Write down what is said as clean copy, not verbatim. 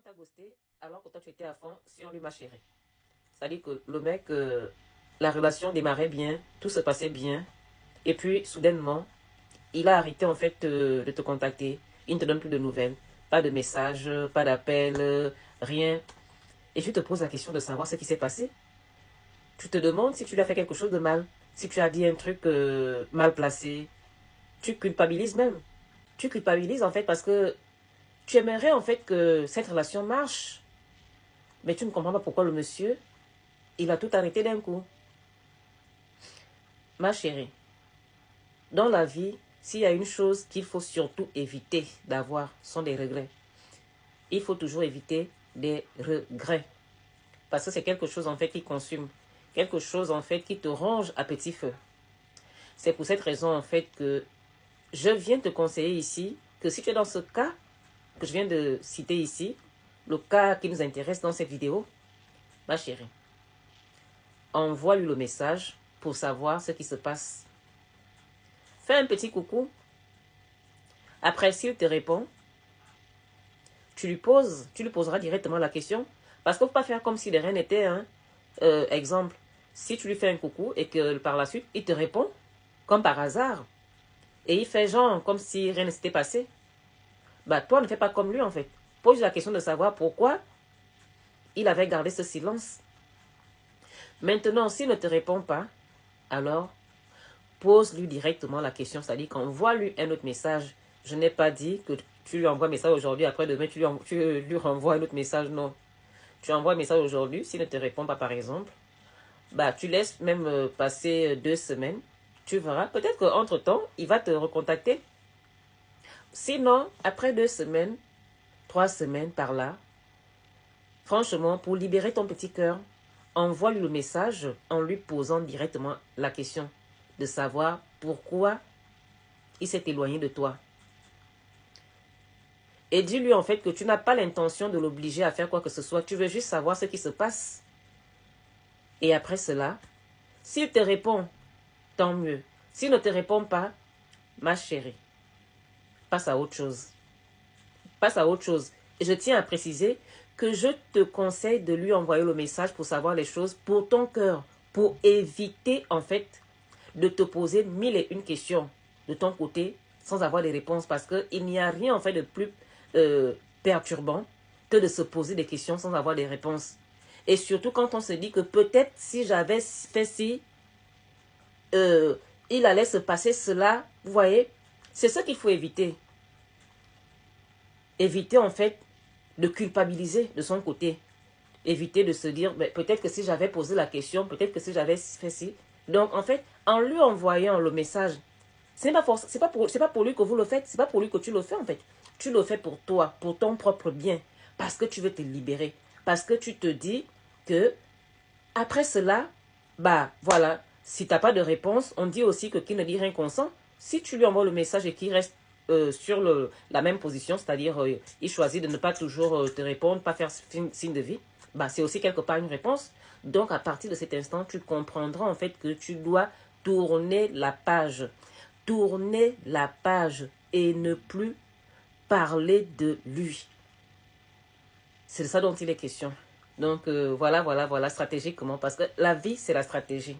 on t'a ghosté alors que toi tu étais à fond sur lui, ma chérie. C'est-à-dire que le mec, la relation démarrait bien, tout se passait bien, et puis soudainement, il a arrêté en fait de te contacter. Il ne te donne plus de nouvelles, pas de messages, pas d'appels, rien. Et tu te poses la question de savoir ce qui s'est passé. Tu te demandes si tu lui as fait quelque chose de mal, si tu as dit un truc mal placé. Tu culpabilises même. Tu culpabilises en fait parce que tu aimerais en fait que cette relation marche. Mais tu ne comprends pas pourquoi le monsieur, il a tout arrêté d'un coup. Ma chérie, dans la vie, s'il y a une chose qu'il faut surtout éviter d'avoir, ce sont des regrets. Il faut toujours éviter des regrets. Parce que c'est quelque chose en fait qui consume. Quelque chose en fait qui te ronge à petit feu. C'est pour cette raison en fait que je viens te conseiller ici que si tu es dans ce cas que je viens de citer ici, le cas qui nous intéresse dans cette vidéo, ma chérie, envoie-lui le message pour savoir ce qui se passe. Fais un petit coucou. Après, s'il te répond, tu lui poseras directement la question. Parce qu'il ne faut pas faire comme si de rien n'était. Hein. Exemple, si tu lui fais un coucou et que par la suite, il te répond, comme par hasard, et il fait genre comme si rien ne s'était passé, bah toi, ne fais pas comme lui en fait. Pose la question de savoir pourquoi il avait gardé ce silence. Maintenant, s'il ne te répond pas, alors pose-lui directement la question, c'est-à-dire qu'envoie-lui un autre message. Je n'ai pas dit que tu lui envoies un message aujourd'hui, après demain, tu lui renvoies un autre message, non. Tu envoies un message aujourd'hui, s'il ne te répond pas par exemple, bah tu laisses même passer 2 semaines, tu verras, peut-être qu'entre-temps, il va te recontacter. Sinon, après 2 semaines, 3 semaines par là, franchement, pour libérer ton petit cœur, envoie-lui le message en lui posant directement la question de savoir pourquoi il s'est éloigné de toi. Et dis-lui en fait que tu n'as pas l'intention de l'obliger à faire quoi que ce soit. Tu veux juste savoir ce qui se passe. Et après cela, s'il te répond, tant mieux. S'il ne te répond pas, ma chérie, passe à autre chose. Passe à autre chose. Et je tiens à préciser que je te conseille de lui envoyer le message pour savoir les choses pour ton cœur. Pour éviter en fait de te poser 1001 questions de ton côté sans avoir des réponses. Parce qu'il n'y a rien en fait de plus perturbant que de se poser des questions sans avoir des réponses. Et surtout quand on se dit que peut-être si j'avais fait ci, il allait se passer cela. Vous voyez, c'est ce qu'il faut éviter. Éviter en fait de culpabiliser de son côté. Éviter de se dire, peut-être que si j'avais posé la question, peut-être que si j'avais fait ci. Donc en fait, en lui envoyant le message, c'est pas pour lui que vous le faites, c'est pas pour lui que tu le fais en fait. Tu le fais pour toi, pour ton propre bien, parce que tu veux te libérer, parce que tu te dis que après cela, bah voilà, si tu n'as pas de réponse, on dit aussi que qui ne dit rien consent. Si tu lui envoies le message et qu'il reste sur la même position, c'est-à-dire il choisit de ne pas toujours te répondre, pas faire signe de vie, bah c'est aussi quelque part une réponse. Donc à partir de cet instant, tu comprendras en fait que tu dois tourner la page. Tourner la page et ne plus parler de lui. C'est de ça dont il est question. Donc voilà, stratégiquement, parce que la vie, c'est la stratégie.